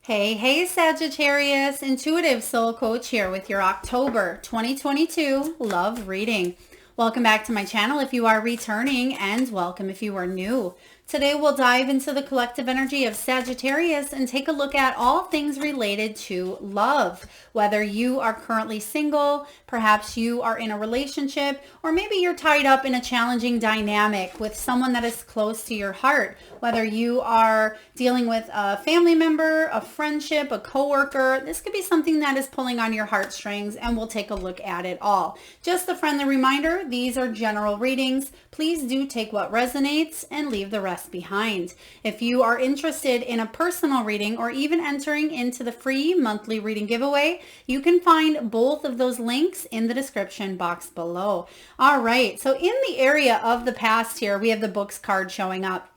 Hey, Sagittarius, Intuitive Soul Coach here with your October 2022 love reading. Welcome back to my channel if you are returning, and welcome if you are new. Today we'll dive into the collective energy of Sagittarius and take a look at all things related to love. Whether you are currently single, perhaps you are in a relationship, or maybe you're tied up in a challenging dynamic with someone that is close to your heart. Whether you are dealing with a family member, a friendship, a coworker, this could be something that is pulling on your heartstrings, and we'll take a look at it all. Just a friendly reminder, these are general readings. Please do take what resonates and leave the rest behind. If you are interested in a personal reading or even entering into the free monthly reading giveaway, you can find both of those links in the description box below. All right, so in the area of the past here, we have the books card showing up.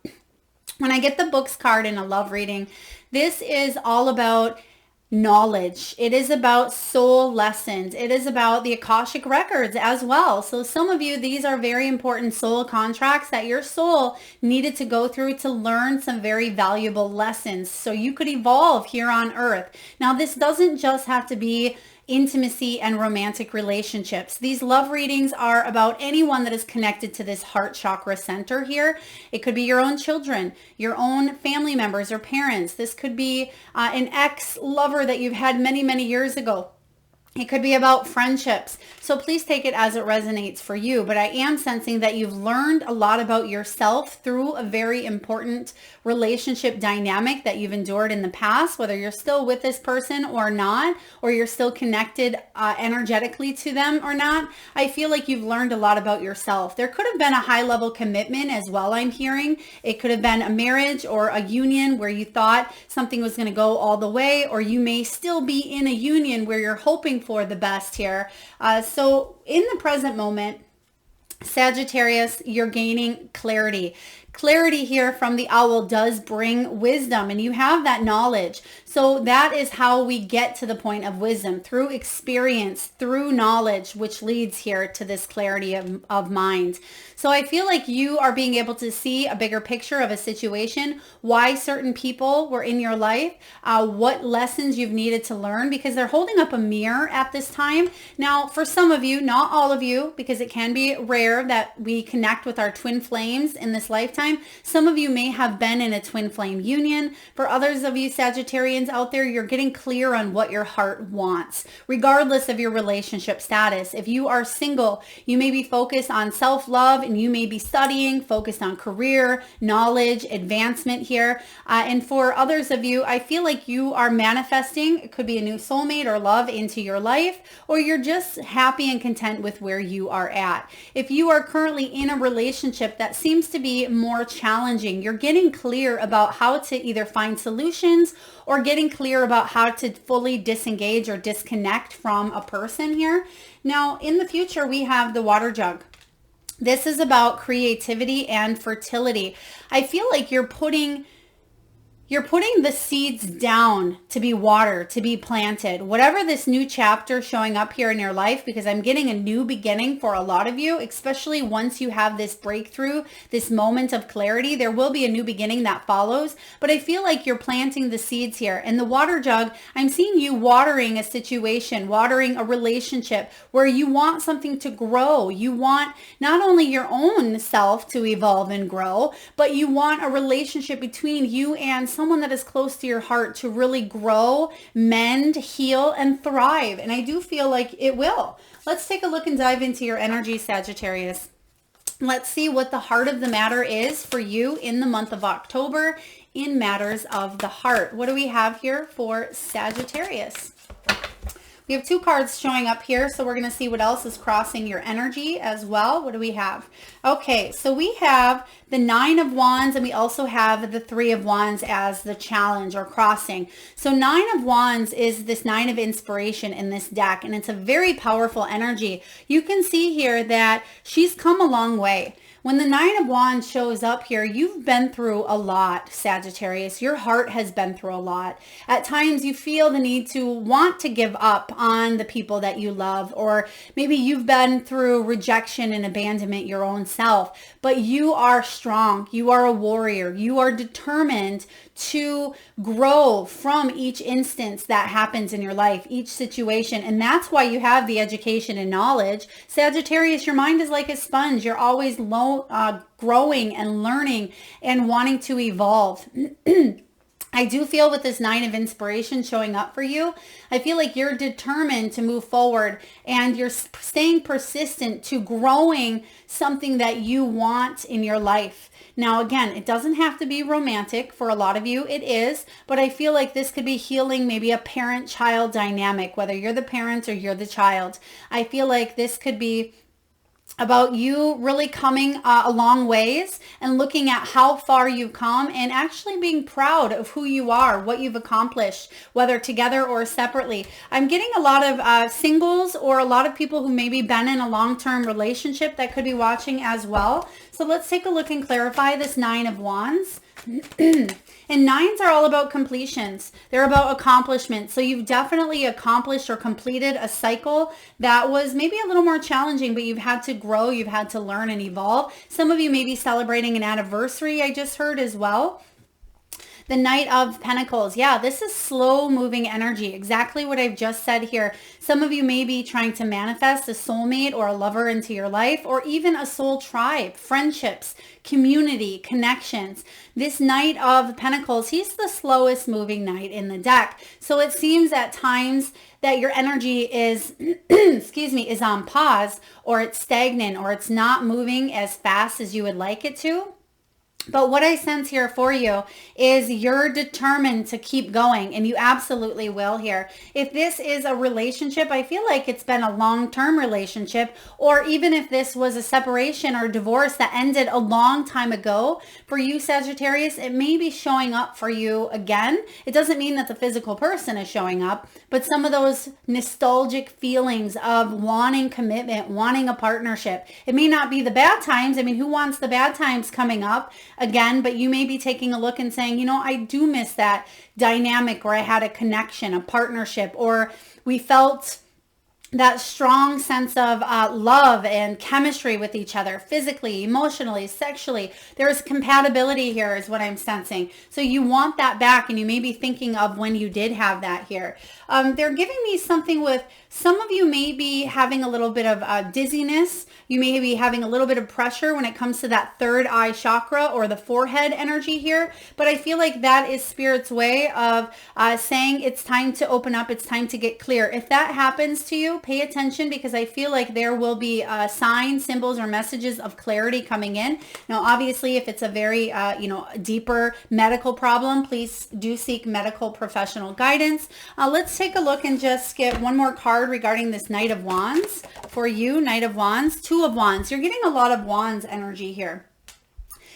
When I get the books card in a love reading, this is all about knowledge. It is about soul lessons. It is about the Akashic records as well. So some of you, these are very important soul contracts that your soul needed to go through to learn some very valuable lessons so you could evolve here on earth. Now, this doesn't just have to be intimacy and romantic relationships. These love readings are about anyone that is connected to this heart chakra center here. It could be your own children, your own family members or parents. This could be an ex-lover that you've had many, many years ago. It could be about friendships. So please take it as it resonates for you. But I am sensing that you've learned a lot about yourself through a very important relationship dynamic that you've endured in the past, whether you're still with this person or not, or you're still connected energetically to them or not. I feel like you've learned a lot about yourself. There could have been a high level commitment as well, I'm hearing. It could have been a marriage or a union where you thought something was going to go all the way, or you may still be in a union where you're hoping for the best here. So in the present moment, Sagittarius, you're gaining clarity. Clarity here from the owl does bring wisdom, and you have that knowledge. So that is how we get to the point of wisdom, through experience, through knowledge, which leads here to this clarity of mind. So I feel like you are being able to see a bigger picture of a situation, why certain people were in your life, what lessons you've needed to learn, because they're holding up a mirror at this time. Now, for some of you, not all of you, because it can be rare that we connect with our twin flames in this lifetime. Some of you may have been in a twin flame union. For others of you Sagittarians out there, you're getting clear on what your heart wants, regardless of your relationship status. If you are single, you may be focused on self-love, and you may be studying, focused on career, knowledge, advancement here. And for others of you, I feel like you are manifesting. It could be a new soulmate or love into your life, or you're just happy and content with where you are at. If you are currently in a relationship that seems to be more challenging, you're getting clear about how to either find solutions or getting clear about how to fully disengage or disconnect from a person here. Now, in the future, we have the water jug. This is about creativity and fertility. I feel like you're putting the seeds down to be watered, to be planted. Whatever this new chapter showing up here in your life, because I'm getting a new beginning for a lot of you, especially once you have this breakthrough, this moment of clarity, there will be a new beginning that follows. But I feel like you're planting the seeds here. And the water jug, I'm seeing you watering a situation, watering a relationship where you want something to grow. You want not only your own self to evolve and grow, but you want a relationship between you and someone that is close to your heart to really grow, mend, heal, and thrive. And I do feel like it will. Let's take a look and dive into your energy, Sagittarius. Let's see what the heart of the matter is for you in the month of October in matters of the heart. What do we have here for Sagittarius? We have two cards showing up here, so we're going to see what else is crossing your energy as well. What do we have? Okay, so we have the Nine of Wands, and we also have the Three of Wands as the challenge or crossing. So Nine of Wands is this Nine of Inspiration in this deck, and it's a very powerful energy. You can see here that she's come a long way. When the Nine of Wands shows up here, you've been through a lot, Sagittarius. Your heart has been through a lot. At times you feel the need to want to give up on the people that you love, or maybe you've been through rejection and abandonment your own self, but you are strong. You are a warrior. You are determined to grow from each instance that happens in your life, each situation. And that's why you have the education and knowledge. Sagittarius, your mind is like a sponge. You're always growing and learning and wanting to evolve. I do feel with this 9 of inspiration showing up for you, I feel like you're determined to move forward and you're staying persistent to growing something that you want in your life. Now, again, it doesn't have to be romantic. For a lot of you, it is, but I feel like this could be healing maybe a parent-child dynamic, whether you're the parent or you're the child. I feel like this could be about you really coming a long ways and looking at how far you've come and actually being proud of who you are, what you've accomplished, whether together or separately. I'm getting a lot of singles or a lot of people who maybe been in a long-term relationship that could be watching as well. So let's take a look and clarify this 9 of Wands. And 9s are all about completions. They're about accomplishment. So you've definitely accomplished or completed a cycle that was maybe a little more challenging, but you've had to grow, you've had to learn and evolve. Some of you may be celebrating an anniversary, I just heard as well. The Knight of Pentacles. Yeah, this is slow moving energy. Exactly what I've just said here. Some of you may be trying to manifest a soulmate or a lover into your life, or even a soul tribe, friendships, community, connections. This Knight of Pentacles, he's the slowest moving knight in the deck. So it seems at times that your energy is, excuse me, is on pause, or it's stagnant, or it's not moving as fast as you would like it to. But what I sense here for you is you're determined to keep going, and you absolutely will here. If this is a relationship, I feel like it's been a long-term relationship, or even if this was a separation or divorce that ended a long time ago, for you, Sagittarius, it may be showing up for you again. It doesn't mean that the physical person is showing up, but some of those nostalgic feelings of wanting commitment, wanting a partnership. It may not be the bad times. I mean, who wants the bad times coming up again? But you may be taking a look and saying, you know, I do miss that dynamic where I had a connection, a partnership, or we felt that strong sense of love and chemistry with each other, physically, emotionally, sexually. There's compatibility here is what I'm sensing. So you want that back, and you may be thinking of when you did have that here. They're giving me something with, some of you may be having a little bit of dizziness. You may be having a little bit of pressure when it comes to that third eye chakra or the forehead energy here. But I feel like that is Spirit's way of saying it's time to open up. It's time to get clear. If that happens to you, pay attention, because I feel like there will be signs, symbols, or messages of clarity coming in. Now, obviously, if it's a very, deeper medical problem, please do seek medical professional guidance. Let's take a look and just get one more card regarding this Knight of Wands for you. Knight of Wands, Two of Wands. You're getting a lot of Wands energy here.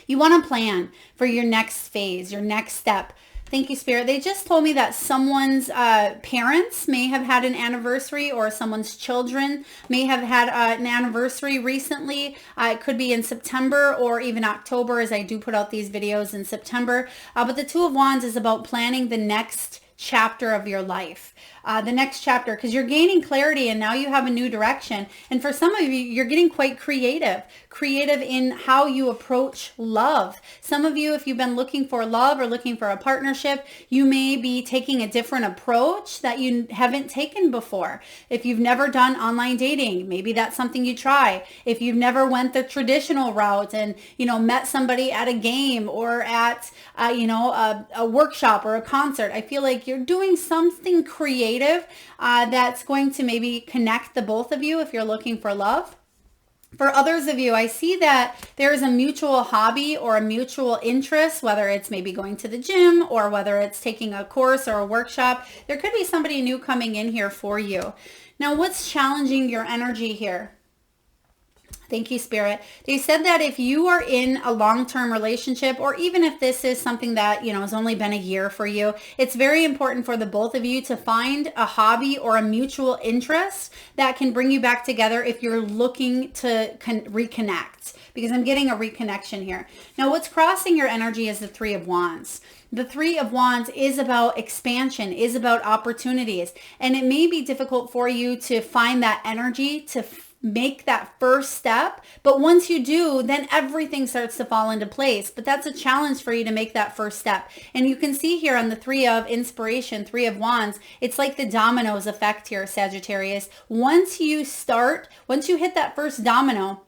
You want to plan for your next phase, your next step. Thank you, Spirit. They just told me that someone's parents may have had an anniversary, or someone's children may have had an anniversary recently. It could be in September or even October, as I do put out these videos in September. But the Two of Wands is about planning the next chapter of your life. The next chapter, because you're gaining clarity and now you have a new direction. And for some of you, you're getting quite creative in how you approach love. Some of you, if you've been looking for love or looking for a partnership, you may be taking a different approach that you haven't taken before. If you've never done online dating, maybe that's something you try. If you've never went the traditional route and, met somebody at a game or at, a workshop or a concert, I feel like you're doing something creative that's going to maybe connect the both of you if you're looking for love. For others of you, I see that there is a mutual hobby or a mutual interest, whether it's maybe going to the gym or whether it's taking a course or a workshop. There could be somebody new coming in here for you. Now, what's challenging your energy here? Thank you, Spirit. They said that if you are in a long-term relationship, or even if this is something that, has only been a year for you, it's very important for the both of you to find a hobby or a mutual interest that can bring you back together if you're looking to reconnect. because I'm getting a reconnection here. Now, what's crossing your energy is the Three of Wands. The Three of Wands is about expansion, is about opportunities. And it may be difficult for you to find that energy to make that first step. But once you do, then everything starts to fall into place. But that's a challenge for you to make that first step. And you can see here on the Three of Inspiration, Three of Wands, it's like the dominoes effect here, Sagittarius. Once you hit that first domino,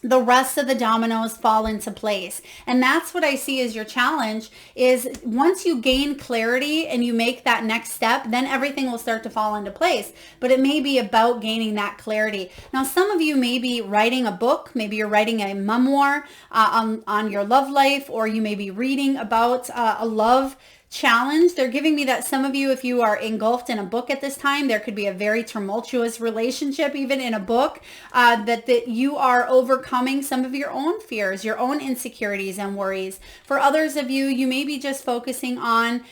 the rest of the dominoes fall into place. And that's what I see as your challenge is once you gain clarity and you make that next step, then everything will start to fall into place. But it may be about gaining that clarity. Now, some of you may be writing a book. Maybe you're writing a memoir on your love life, or you may be reading about a love challenge. They're giving me that some of you, if you are engulfed in a book at this time, there could be a very tumultuous relationship even in a book, that you are overcoming some of your own fears, your own insecurities and worries. For others of you, you may be just focusing on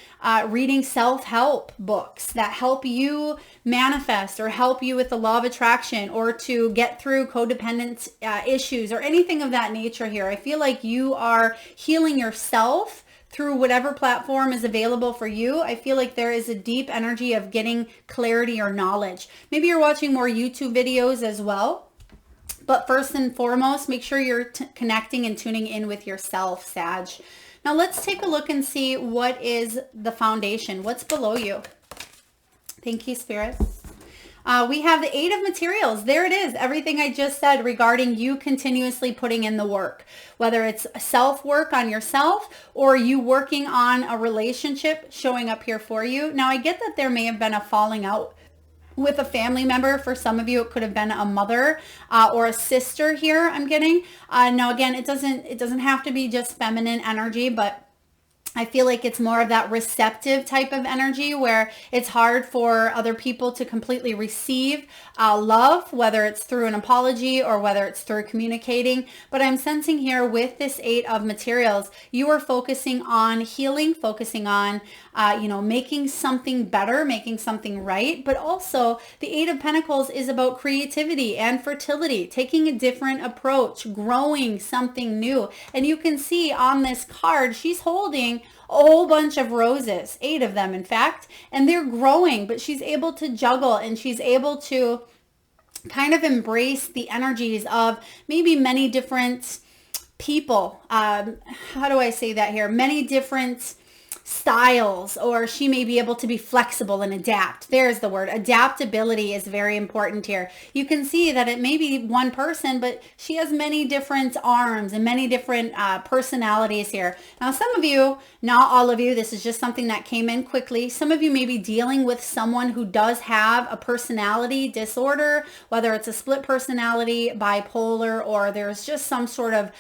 reading self-help books that help you manifest or help you with the law of attraction or to get through codependent issues or anything of that nature here. I feel like you are healing yourself through whatever platform is available for you. I feel like there is a deep energy of getting clarity or knowledge. Maybe you're watching more YouTube videos as well. But first and foremost, make sure you're connecting and tuning in with yourself, Sag. Now let's take a look and see what is the foundation. What's below you? Thank you, Spirit. We have the Eight of Materials. There it is. Everything I just said regarding you continuously putting in the work, whether it's self-work on yourself or you working on a relationship showing up here for you. Now, I get that there may have been a falling out with a family member. For some of you, it could have been a mother or a sister here, I'm getting. Now, again, it doesn't have to be just feminine energy, but I feel like it's more of that receptive type of energy where it's hard for other people to completely receive love, whether it's through an apology or whether it's through communicating. But I'm sensing here with this Eight of Materials, you are focusing on healing, focusing on, making something better, making something right. But also the Eight of Pentacles is about creativity and fertility, taking a different approach, growing something new. And you can see on this card, she's holding a whole bunch of roses, 8 of them in fact, and they're growing, but she's able to juggle and she's able to kind of embrace the energies of maybe many different people. How do I say that here? Many different styles, or she may be able to be flexible and adapt. There's the word. Adaptability is very important here. You can see that it may be one person, but she has many different arms and many different personalities here. Now, some of you, not all of you, this is just something that came in quickly. Some of you may be dealing with someone who does have a personality disorder, whether it's a split personality, bipolar, or there's just some sort of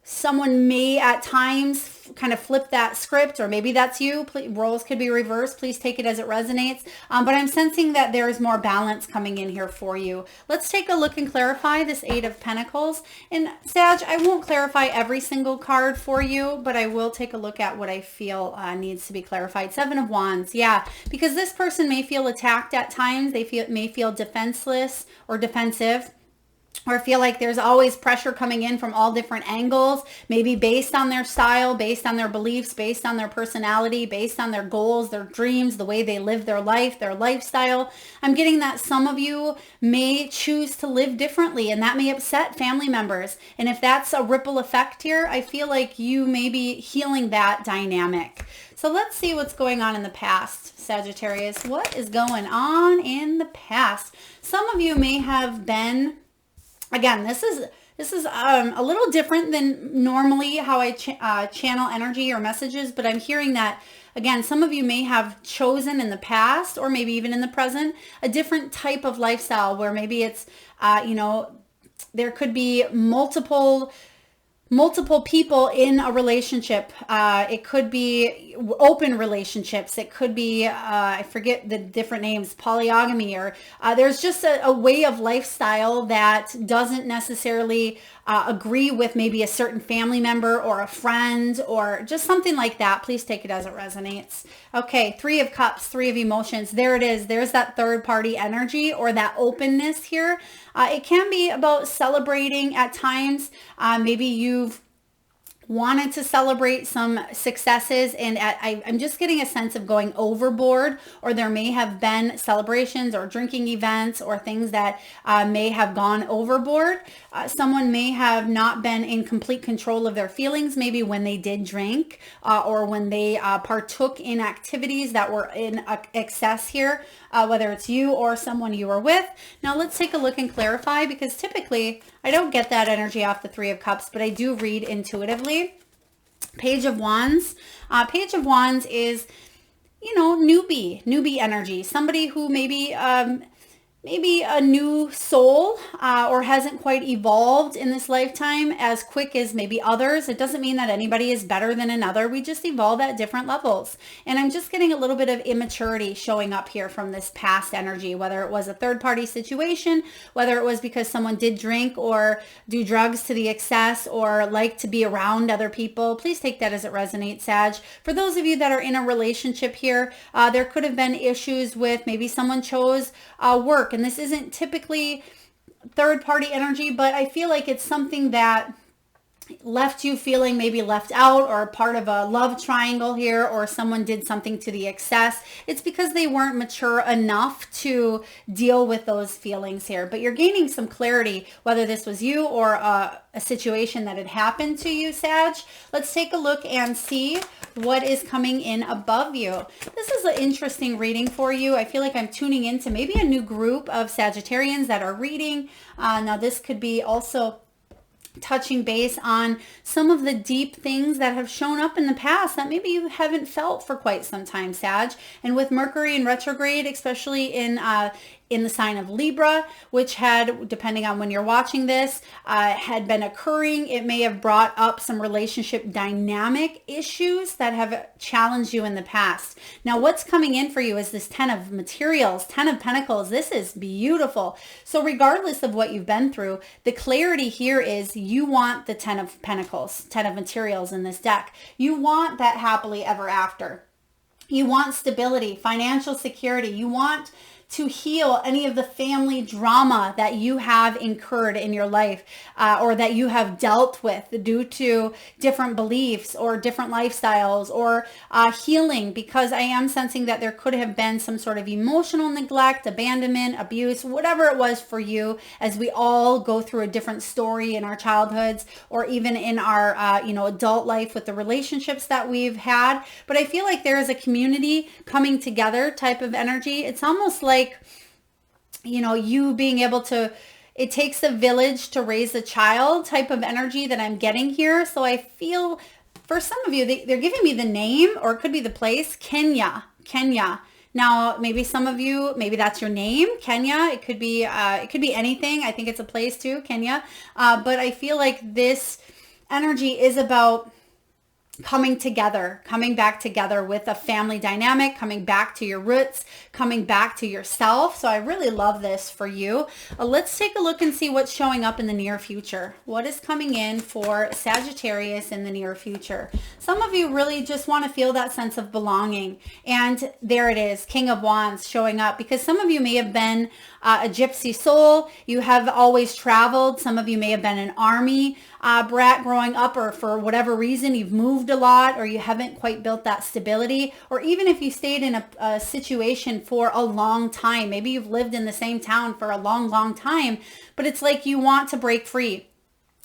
someone may at times kind of flip that script, or maybe that's you. Roles could be reversed. Please take it as it resonates. But I'm sensing that there is more balance coming in here for you. Let's take a look and clarify this Eight of Pentacles. And Sag, I won't clarify every single card for you, but I will take a look at what I feel needs to be clarified. Seven of Wands. Yeah, because this person may feel attacked at times. They may feel defenseless or defensive, or feel like there's always pressure coming in from all different angles, maybe based on their style, based on their beliefs, based on their personality, based on their goals, their dreams, the way they live their life, their lifestyle. I'm getting that some of you may choose to live differently, and that may upset family members. And if that's a ripple effect here, I feel like you may be healing that dynamic. So let's see what's going on in the past, Sagittarius. What is going on in the past? Some of you may have been, again, this is a little different than normally how I channel energy or messages, but I'm hearing that, again, some of you may have chosen in the past, or maybe even in the present, a different type of lifestyle where maybe it's, there could be multiple people in a relationship. It could be open relationships. It could be, I forget the different names, polygamy, or there's just a way of lifestyle that doesn't necessarily agree with maybe a certain family member or a friend or just something like that. Please take it as it resonates. Okay, Three of Cups, Three of Emotions. There it is. There's that third party energy or that openness here. It can be about celebrating at times. Maybe you've wanted to celebrate some successes, and I'm just getting a sense of going overboard, or there may have been celebrations or drinking events or things that may have gone overboard. Someone may have not been in complete control of their feelings, maybe when they did drink or when they partook in activities that were in excess here, whether it's you or someone you were with. Now let's take a look and clarify, because typically I don't get that energy off the Three of Cups, but I do read intuitively. Page of Wands. Page of Wands is, newbie energy. Somebody who maybe a new soul or hasn't quite evolved in this lifetime as quick as maybe others. It doesn't mean that anybody is better than another. We just evolve at different levels. And I'm just getting a little bit of immaturity showing up here from this past energy, whether it was a third party situation, whether it was because someone did drink or do drugs to the excess or like to be around other people. Please take that as it resonates, Sag. For those of you that are in a relationship here, there could have been issues with maybe someone chose work. And this isn't typically third party energy, but I feel like it's something that left you feeling maybe left out or part of a love triangle here, or someone did something to the excess. It's because they weren't mature enough to deal with those feelings here. But you're gaining some clarity, whether this was you or a situation that had happened to you, Sag. Let's take a look and see what is coming in above you. This is an interesting reading for you. I feel like I'm tuning into maybe a new group of Sagittarians that are reading. Now this could be also touching base on some of the deep things that have shown up in the past that maybe you haven't felt for quite some time, Sag. And with Mercury in retrograde, especially in the sign of Libra, which had, depending on when you're watching this, had been occurring, it may have brought up some relationship dynamic issues that have challenged you in the past. Now, what's coming in for you is this 10 of materials, 10 of pentacles. This is beautiful. So regardless of what you've been through, the clarity here is you want the 10 of pentacles, 10 of materials in this deck. You want that happily ever after. You want stability, financial security. You want to heal any of the family drama that you have incurred in your life or that you have dealt with due to different beliefs or different lifestyles or healing, because I am sensing that there could have been some sort of emotional neglect, abandonment, abuse, whatever it was for you, as we all go through a different story in our childhoods or even in our adult life with the relationships that we've had. But I feel like there is a community coming together type of energy. It's almost like, you being able to, it takes a village to raise a child type of energy that I'm getting here. So I feel for some of you, they're giving me the name, or it could be the place, Kenya. Now, maybe some of you, maybe that's your name, Kenya. It could be anything. I think it's a place too, Kenya. But I feel like this energy is about coming together, coming back together with a family dynamic, coming back to your roots, coming back to yourself. So I really love this for you. Let's take a look and see what's showing up in the near future. What is coming in for Sagittarius in the near future? Some of you really just want to feel that sense of belonging. And there it is, King of Wands showing up, because some of you may have been a gypsy soul. You have always traveled. Some of you may have been an army brat growing up, or for whatever reason you've moved a lot, or you haven't quite built that stability, or even if you stayed in a situation for a long time, maybe you've lived in the same town for a long time, but it's like you want to break free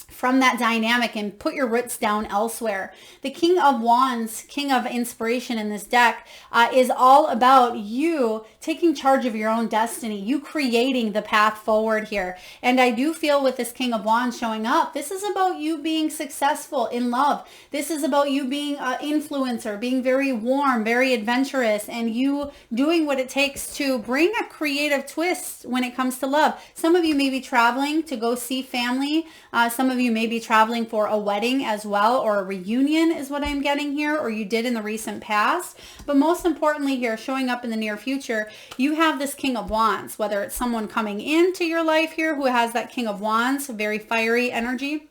from that dynamic and put your roots down elsewhere. The King of Wands, King of Inspiration in this deck, is all about you taking charge of your own destiny, you creating the path forward here. And I do feel with this King of Wands showing up, this is about you being successful in love. This is about you being an influencer, being very warm, very adventurous, and you doing what it takes to bring a creative twist when it comes to love. Some of you may be traveling to go see family. Some of you may be traveling for a wedding as well, or a reunion is what I'm getting here, or you did in the recent past. But most importantly here, showing up in the near future, you have this King of Wands, whether it's someone coming into your life here who has that King of Wands, very fiery energy,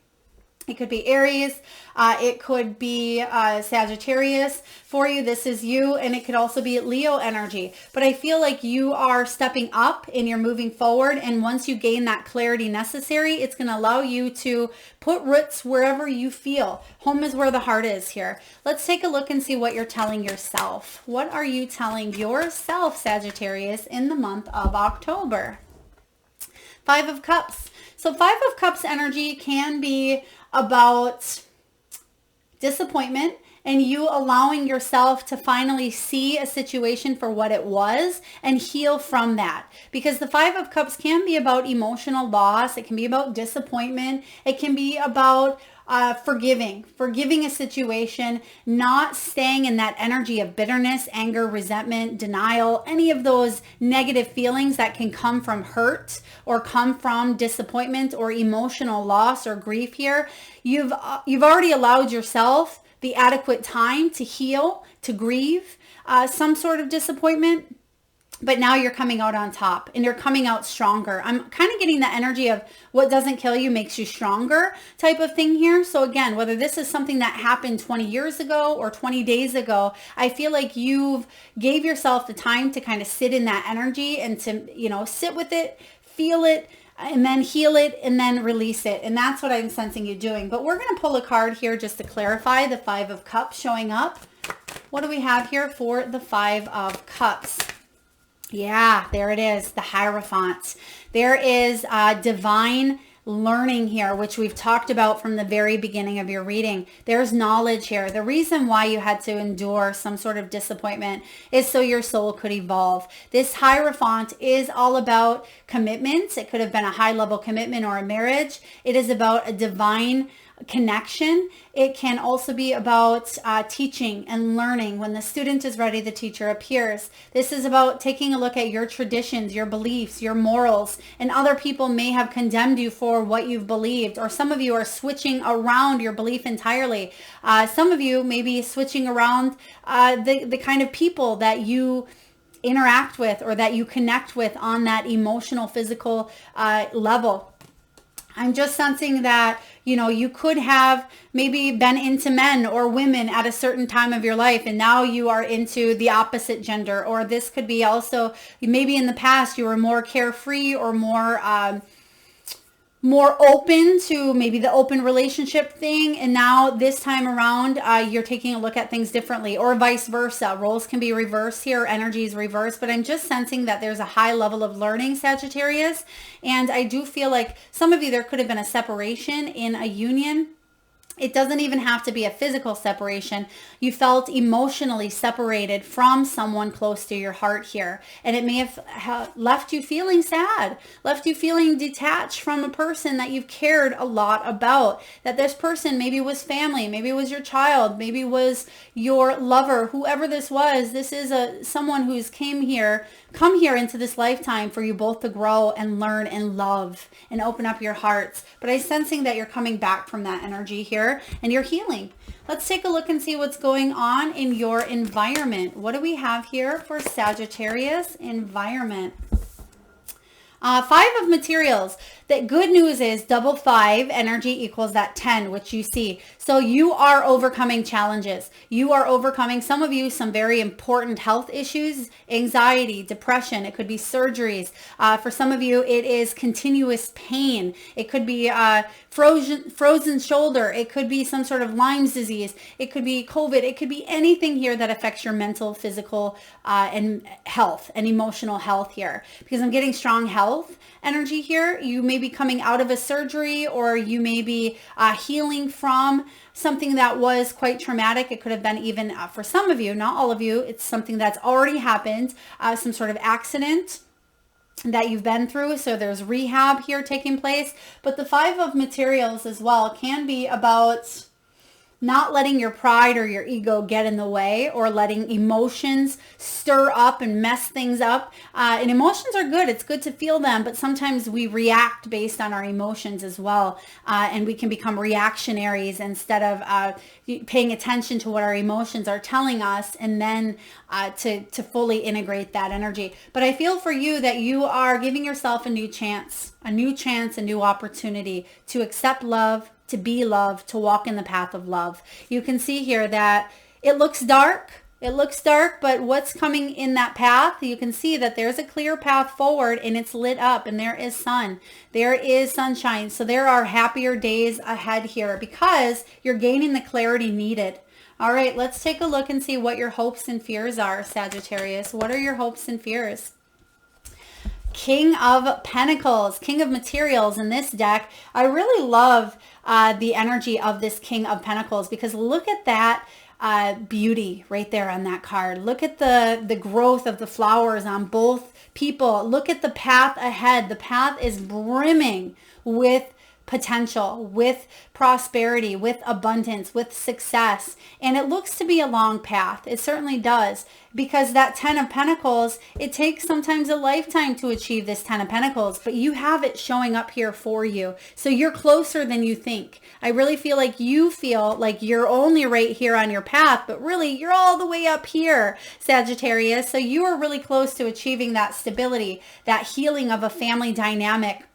It could be Aries. It could be Sagittarius for you. This is you. And it could also be Leo energy. But I feel like you are stepping up and you're moving forward. And once you gain that clarity necessary, it's going to allow you to put roots wherever you feel. Home is where the heart is here. Let's take a look and see what you're telling yourself. What are you telling yourself, Sagittarius, in the month of October? Five of Cups. So Five of Cups energy can be about disappointment and you allowing yourself to finally see a situation for what it was and heal from that. Because the Five of Cups can be about emotional loss. It can be about disappointment. It can be about forgiving a situation, not staying in that energy of bitterness, anger, resentment, denial, any of those negative feelings that can come from hurt or come from disappointment or emotional loss or grief here. You've already allowed yourself the adequate time to heal, to grieve some sort of disappointment. But now you're coming out on top and you're coming out stronger. I'm kind of getting the energy of what doesn't kill you makes you stronger type of thing here. So again, whether this is something that happened 20 years ago or 20 days ago, I feel like you've gave yourself the time to kind of sit in that energy and to, sit with it, feel it, and then heal it and then release it. And that's what I'm sensing you doing. But we're going to pull a card here just to clarify the Five of Cups showing up. What do we have here for the Five of Cups? Yeah, there it is, the Hierophant. There is divine learning here, which we've talked about from the very beginning of your reading. There's knowledge here. The reason why you had to endure some sort of disappointment is so your soul could evolve. This Hierophant is all about commitment. It could have been a high-level commitment or a marriage. It is about a divine connection. It can also be about teaching and learning. When the student is ready, the teacher appears. This is about taking a look at your traditions, your beliefs, your morals, and other people may have condemned you for what you've believed, or some of you are switching around your belief entirely. Some of you may be switching around the kind of people that you interact with or that you connect with on that emotional, physical level. I'm just sensing that, you could have maybe been into men or women at a certain time of your life, and now you are into the opposite gender. Or this could be also, maybe in the past you were more carefree or more open to maybe the open relationship thing. And now this time around, you're taking a look at things differently, or vice versa. Roles can be reversed here, energies reversed, but I'm just sensing that there's a high level of learning, Sagittarius. And I do feel like some of you, there could have been a separation in a union. It doesn't even have to be a physical separation. You felt emotionally separated from someone close to your heart here. And it may have left you feeling sad, left you feeling detached from a person that you've cared a lot about. That this person maybe was family, maybe it was your child, maybe it was your lover, whoever this was. This is someone who's come here into this lifetime for you both to grow and learn and love and open up your hearts. But I'm sensing that you're coming back from that energy here and you're healing. Let's take a look and see what's going on in your environment. What do we have here for Sagittarius environment? Five of materials. The good news is double 5 energy equals that 10, which you see. So you are overcoming challenges. You are overcoming, some of you, some very important health issues, anxiety, depression. It could be surgeries. For some of you, it is continuous pain. It could be frozen shoulder. It could be some sort of Lyme's disease. It could be COVID. It could be anything here that affects your mental, physical, and health and emotional health here. Because I'm getting strong health energy here. You may be coming out of a surgery, or you may be healing from something that was quite traumatic. It could have been even for some of you, not all of you, it's something that's already happened, some sort of accident that you've been through. So there's rehab here taking place. But the 5 of materials as well can be about not letting your pride or your ego get in the way, or letting emotions stir up and mess things up. And emotions are good. It's good to feel them, but sometimes we react based on our emotions as well. And we can become reactionaries instead of paying attention to what our emotions are telling us, and then to fully integrate that energy. But I feel for you that you are giving yourself a new chance, a new opportunity to accept love, to be love, to walk in the path of love. You can see here that it looks dark. It looks dark, but what's coming in that path, you can see that there's a clear path forward and it's lit up and there is sun. There is sunshine. So there are happier days ahead here because you're gaining the clarity needed. All right, let's take a look and see what your hopes and fears are, Sagittarius. What are your hopes and fears? King of Pentacles, King of Materials in this deck. I really love the energy of this King of Pentacles because look at that beauty right there on that card. Look at the growth of the flowers on both people. Look at the path ahead. The path is brimming with potential, with prosperity, with abundance, with success. And it looks to be a long path. It certainly does, because that 10 of Pentacles, it takes sometimes a lifetime to achieve this 10 of Pentacles, but you have it showing up here for you. So you're closer than you think. I really feel like you feel like you're only right here on your path, but really you're all the way up here, Sagittarius. So you are really close to achieving that stability, that healing of a family dynamic,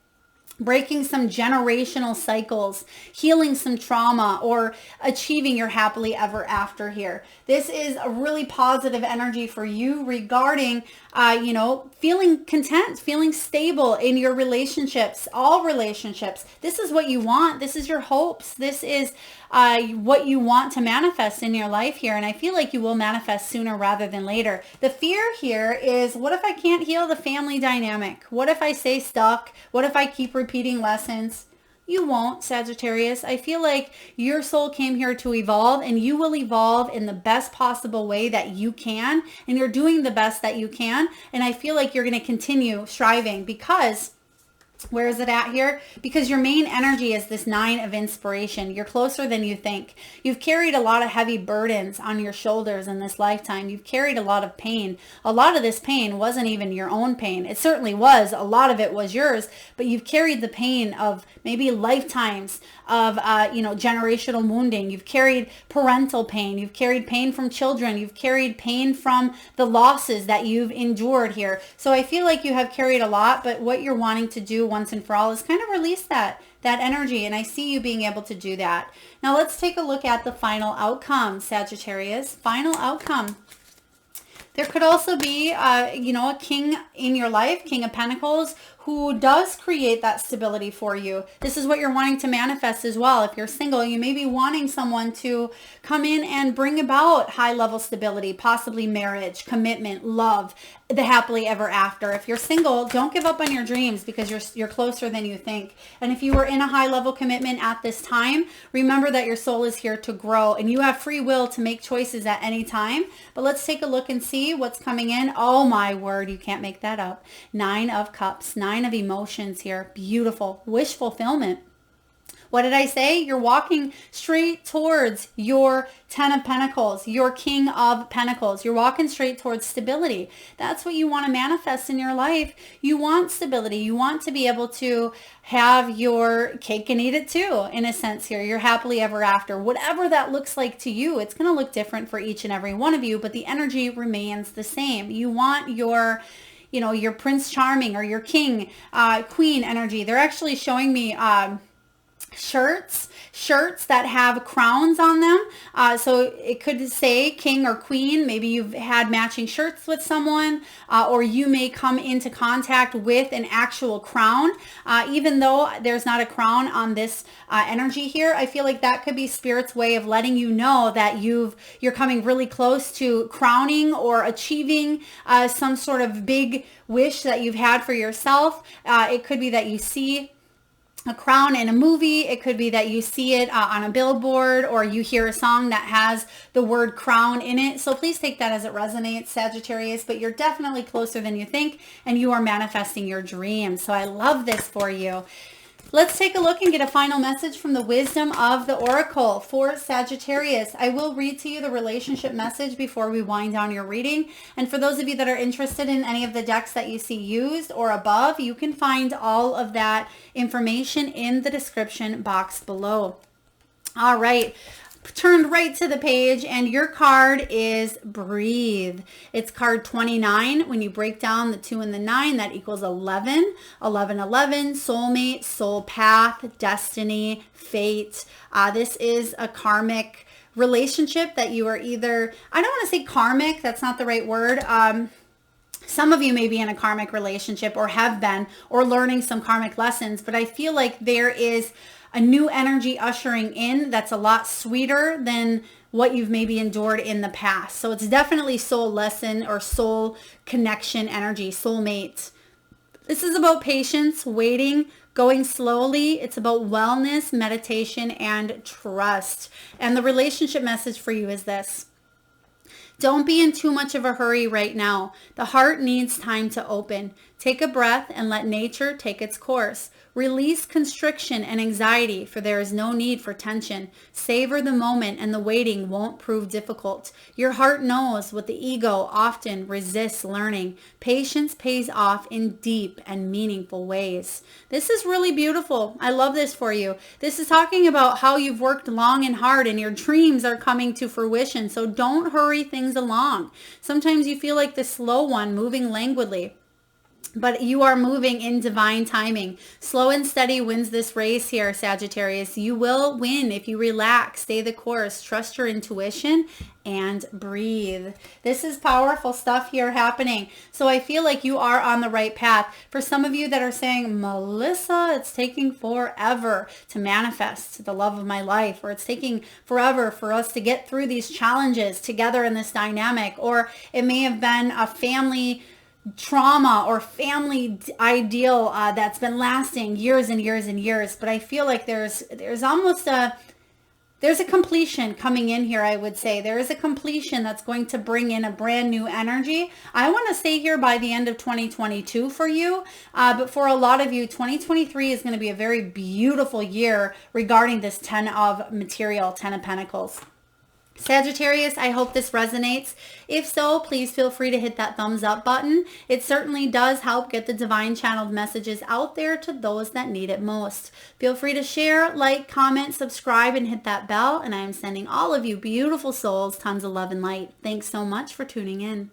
breaking some generational cycles, healing some trauma, or achieving your happily ever after here. This is a really positive energy for you regarding, feeling content, feeling stable in your relationships, all relationships. This is what you want. This is your hopes. This is what you want to manifest in your life here. And I feel like you will manifest sooner rather than later. The fear here is, what if I can't heal the family dynamic? What if I stay stuck? What if I keep repeating lessons? You won't, Sagittarius. I feel like your soul came here to evolve, and you will evolve in the best possible way that you can. And you're doing the best that you can. And I feel like you're going to continue striving because where is it at here? Because your main energy is this 9 of inspiration. You're closer than you think. You've carried a lot of heavy burdens on your shoulders in this lifetime. You've carried a lot of pain. A lot of this pain wasn't even your own pain. It certainly was. A lot of it was yours, but you've carried the pain of maybe lifetimes of, generational wounding. You've carried parental pain. You've carried pain from children. You've carried pain from the losses that you've endured here. So I feel like you have carried a lot, but what you're wanting to do once and for all is kind of release that energy. And I see you being able to do that. Now let's take a look at the final outcome, Sagittarius. Final outcome. There could also be, a king in your life, King of Pentacles, who does create that stability for you. This is what you're wanting to manifest as well. If you're single, you may be wanting someone to come in and bring about high-level stability, possibly marriage, commitment, love, the happily ever after. If you're single, don't give up on your dreams because you're closer than you think. And if you were in a high-level commitment at this time, remember that your soul is here to grow and you have free will to make choices at any time. But let's take a look and see what's coming in. Oh my word, you can't make that up. 9 of Cups, 9 of emotions here. Beautiful. Wish fulfillment. What did I say? You're walking straight towards your 10 of Pentacles, your King of Pentacles. You're walking straight towards stability. That's what you want to manifest in your life. You want stability. You want to be able to have your cake and eat it too, in a sense here. You're happily ever after. Whatever that looks like to you, it's going to look different for each and every one of you, but the energy remains the same. You want your Prince Charming or your King, Queen energy. They're actually showing me shirts that have crowns on them. So it could say king or queen. Maybe you've had matching shirts with someone, or you may come into contact with an actual crown. Even though there's not a crown on this energy here, I feel like that could be Spirit's way of letting you know that you're coming really close to crowning or achieving some sort of big wish that you've had for yourself. It could be that you see a crown in a movie. It could be that you see it on a billboard, or you hear a song that has the word crown in it. So please take that as it resonates, Sagittarius, but you're definitely closer than you think, and you are manifesting your dreams. So I love this for you. Let's take a look and get a final message from the wisdom of the Oracle for Sagittarius. I will read to you the relationship message before we wind down your reading. And for those of you that are interested in any of the decks that you see used or above, you can find all of that information in the description box below. All right. turned right to the page, and your card is breathe. It's card 29. When you break down the 2 and the 9, that equals 11. 11, 11, soulmate, soul path, destiny, fate. This is a karmic relationship that you are either, I don't want to say karmic, that's not the right word. Some of you may be in a karmic relationship or have been, or learning some karmic lessons, but I feel like there is a new energy ushering in that's a lot sweeter than what you've maybe endured in the past. So it's definitely soul lesson or soul connection energy, soulmate. This is about patience, waiting, going slowly. It's about wellness, meditation, and trust. And the relationship message for you is this. Don't be in too much of a hurry right now. The heart needs time to open. Take a breath and let nature take its course. Release constriction and anxiety, for there is no need for tension. Savor the moment, and the waiting won't prove difficult. Your heart knows what the ego often resists learning. Patience pays off in deep and meaningful ways. This is really beautiful. I love this for you. This is talking about how you've worked long and hard and your dreams are coming to fruition. So don't hurry things along. Sometimes you feel like the slow one moving languidly, but you are moving in divine timing. Slow and steady wins this race here, Sagittarius. You will win if you relax, stay the course, trust your intuition, and breathe. This is powerful stuff here happening. So I feel like you are on the right path. For some of you that are saying, Melissa, it's taking forever to manifest the love of my life, or it's taking forever for us to get through these challenges together in this dynamic, or it may have been a family trauma or family ideal that's been lasting years and years and years. But I feel like there's almost there's a completion coming in here. I would say there is a completion that's going to bring in a brand new energy. I want to say here by the end of 2022 for you, but for a lot of you, 2023 is going to be a very beautiful year regarding this 10 of material, 10 of Pentacles. Sagittarius, I hope this resonates. If so, please feel free to hit that thumbs up button. It certainly does help get the divine channeled messages out there to those that need it most. Feel free to share, like, comment, subscribe, and hit that bell. And I am sending all of you beautiful souls tons of love and light. Thanks so much for tuning in.